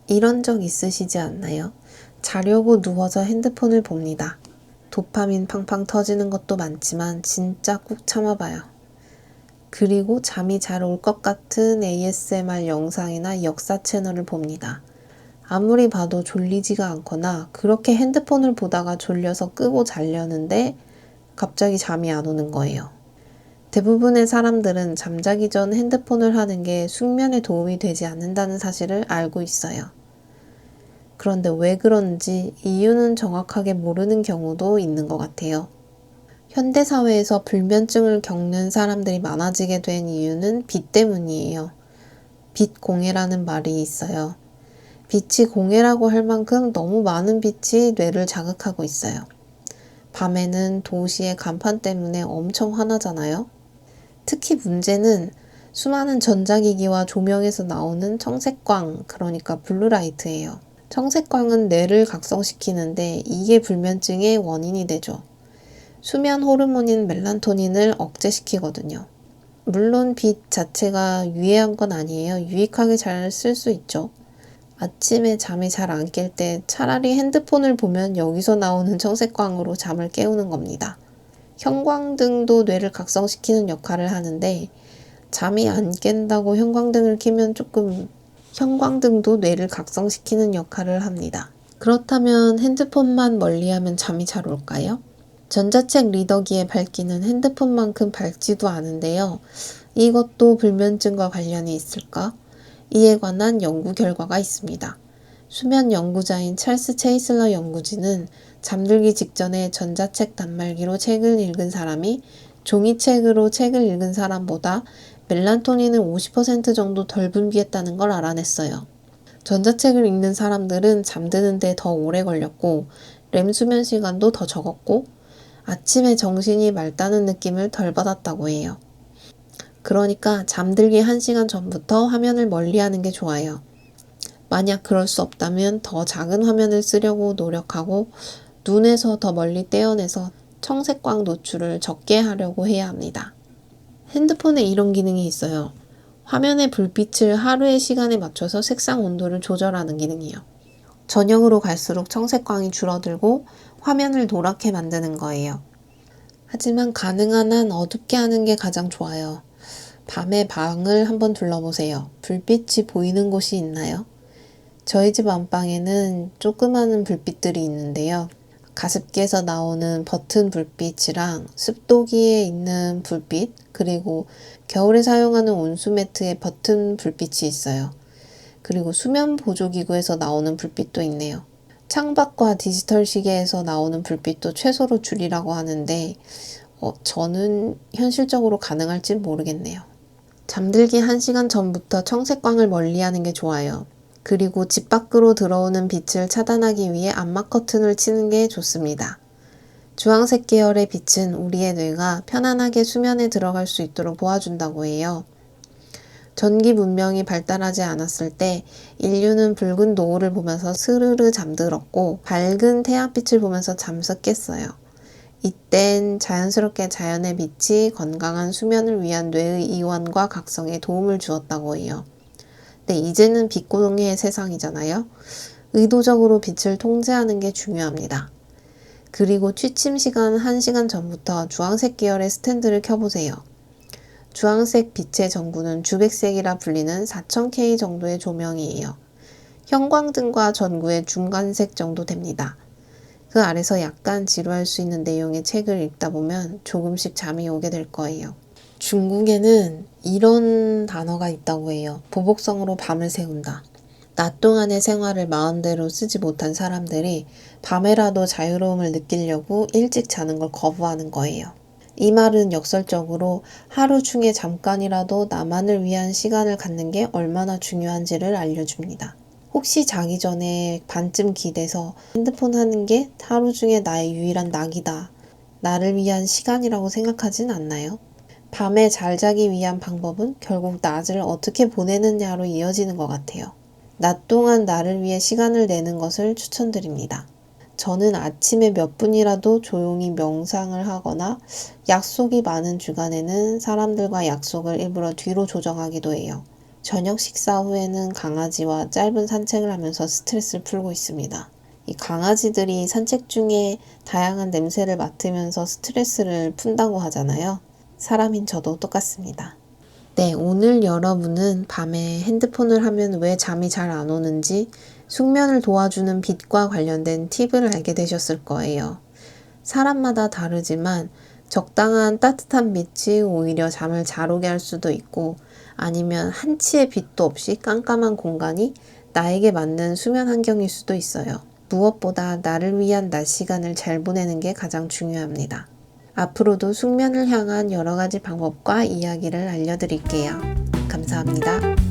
이런 적 있으시지 않나요? 자려고 누워서 핸드폰을 봅니다. 도파민 팡팡 터지는 것도 많지만 진짜 꾹 참아봐요. 그리고 잠이 잘 올 것 같은 ASMR 영상이나 역사 채널을 봅니다. 아무리 봐도 졸리지가 않거나 그렇게 핸드폰을 보다가 졸려서 끄고 자려는데 갑자기 잠이 안 오는 거예요. 대부분의 사람들은 잠자기 전 핸드폰을 하는 게 숙면에 도움이 되지 않는다는 사실을 알고 있어요. 그런데 왜 그런지 이유는 정확하게 모르는 경우도 있는 것 같아요. 현대사회에서 불면증을 겪는 사람들이 많아지게 된 이유는 빛 때문이에요. 빛 공해라는 말이 있어요. 빛이 공해라고 할 만큼 너무 많은 빛이 뇌를 자극하고 있어요. 밤에는 도시의 간판 때문에 엄청 화나잖아요. 특히 문제는 수많은 전자기기와 조명에서 나오는 청색광, 그러니까 블루라이트예요. 청색광은 뇌를 각성시키는데 이게 불면증의 원인이 되죠. 수면 호르몬인 멜라토닌을 억제시키거든요. 물론 빛 자체가 유해한 건 아니에요. 유익하게 잘 쓸 수 있죠. 아침에 잠이 잘 안 깰 때 차라리 핸드폰을 보면 여기서 나오는 청색광으로 잠을 깨우는 겁니다. 형광등도 뇌를 각성시키는 역할을 하는데 잠이 안 깬다고 형광등을 켜면 조금 형광등도 뇌를 각성시키는 역할을 합니다. 그렇다면 핸드폰만 멀리하면 잠이 잘 올까요? 전자책 리더기에 밝기는 핸드폰만큼 밝지도 않은데요. 이것도 불면증과 관련이 있을까? 이에 관한 연구 결과가 있습니다. 수면 연구자인 찰스 체이슬러 연구진은 잠들기 직전에 전자책 단말기로 책을 읽은 사람이 종이책으로 책을 읽은 사람보다 멜라토닌을 50% 정도 덜 분비했다는 걸 알아냈어요. 전자책을 읽는 사람들은 잠드는 데 더 오래 걸렸고 렘 수면 시간도 더 적었고 아침에 정신이 맑다는 느낌을 덜 받았다고 해요. 그러니까 잠들기 1시간 전부터 화면을 멀리하는 게 좋아요. 만약 그럴 수 없다면 더 작은 화면을 쓰려고 노력하고 눈에서 더 멀리 떼어내서 청색광 노출을 적게 하려고 해야 합니다. 핸드폰에 이런 기능이 있어요. 화면의 불빛을 하루의 시간에 맞춰서 색상 온도를 조절하는 기능이요. 저녁으로 갈수록 청색광이 줄어들고 화면을 노랗게 만드는 거예요. 하지만 가능한 한 어둡게 하는 게 가장 좋아요. 밤에 방을 한번 둘러보세요. 불빛이 보이는 곳이 있나요? 저희 집 안방에는 조그마한 불빛들이 있는데요. 가습기에서 나오는 버튼 불빛이랑 습도기에 있는 불빛, 그리고 겨울에 사용하는 온수 매트의 버튼 불빛이 있어요. 그리고 수면 보조기구에서 나오는 불빛도 있네요. 창밖과 디지털 시계에서 나오는 불빛도 최소로 줄이라고 하는데 저는 현실적으로 가능할지 모르겠네요. 잠들기 1시간 전부터 청색광을 멀리하는 게 좋아요. 그리고 집 밖으로 들어오는 빛을 차단하기 위해 암막 커튼을 치는 게 좋습니다. 주황색 계열의 빛은 우리의 뇌가 편안하게 수면에 들어갈 수 있도록 도와준다고 해요. 전기 문명이 발달하지 않았을 때 인류는 붉은 노을을 보면서 스르르 잠들었고 밝은 태양빛을 보면서 잠서 깼어요. 이땐 자연스럽게 자연의 빛이 건강한 수면을 위한 뇌의 이완과 각성에 도움을 주었다고 해요. 근데 이제는 빛공해의 세상이잖아요. 의도적으로 빛을 통제하는 게 중요합니다. 그리고 취침 시간 1시간 전부터 주황색 계열의 스탠드를 켜보세요. 주황색 빛의 전구는 주백색이라 불리는 4000K 정도의 조명이에요. 형광등과 전구의 중간색 정도 됩니다. 그 아래서 약간 지루할 수 있는 내용의 책을 읽다 보면 조금씩 잠이 오게 될 거예요. 중국에는 이런 단어가 있다고 해요. 보복성으로 밤을 새운다. 낮 동안의 생활을 마음대로 쓰지 못한 사람들이 밤에라도 자유로움을 느끼려고 일찍 자는 걸 거부하는 거예요. 이 말은 역설적으로 하루 중에 잠깐이라도 나만을 위한 시간을 갖는 게 얼마나 중요한지를 알려줍니다. 혹시 자기 전에 반쯤 기대서 핸드폰 하는 게 하루 중에 나의 유일한 낙이다. 나를 위한 시간이라고 생각하진 않나요? 밤에 잘 자기 위한 방법은 결국 낮을 어떻게 보내느냐로 이어지는 것 같아요. 낮 동안 나를 위해 시간을 내는 것을 추천드립니다. 저는 아침에 몇 분이라도 조용히 명상을 하거나 약속이 많은 주간에는 사람들과 약속을 일부러 뒤로 조정하기도 해요. 저녁 식사 후에는 강아지와 짧은 산책을 하면서 스트레스를 풀고 있습니다. 이 강아지들이 산책 중에 다양한 냄새를 맡으면서 스트레스를 푼다고 하잖아요. 사람인 저도 똑같습니다. 네, 오늘 여러분은 밤에 핸드폰을 하면 왜 잠이 잘 안 오는지 숙면을 도와주는 빛과 관련된 팁을 알게 되셨을 거예요. 사람마다 다르지만 적당한 따뜻한 빛이 오히려 잠을 잘 오게 할 수도 있고 아니면 한치의 빛도 없이 깜깜한 공간이 나에게 맞는 수면 환경일 수도 있어요. 무엇보다 나를 위한 낮 시간을 잘 보내는 게 가장 중요합니다. 앞으로도 숙면을 향한 여러 가지 방법과 이야기를 알려드릴게요. 감사합니다.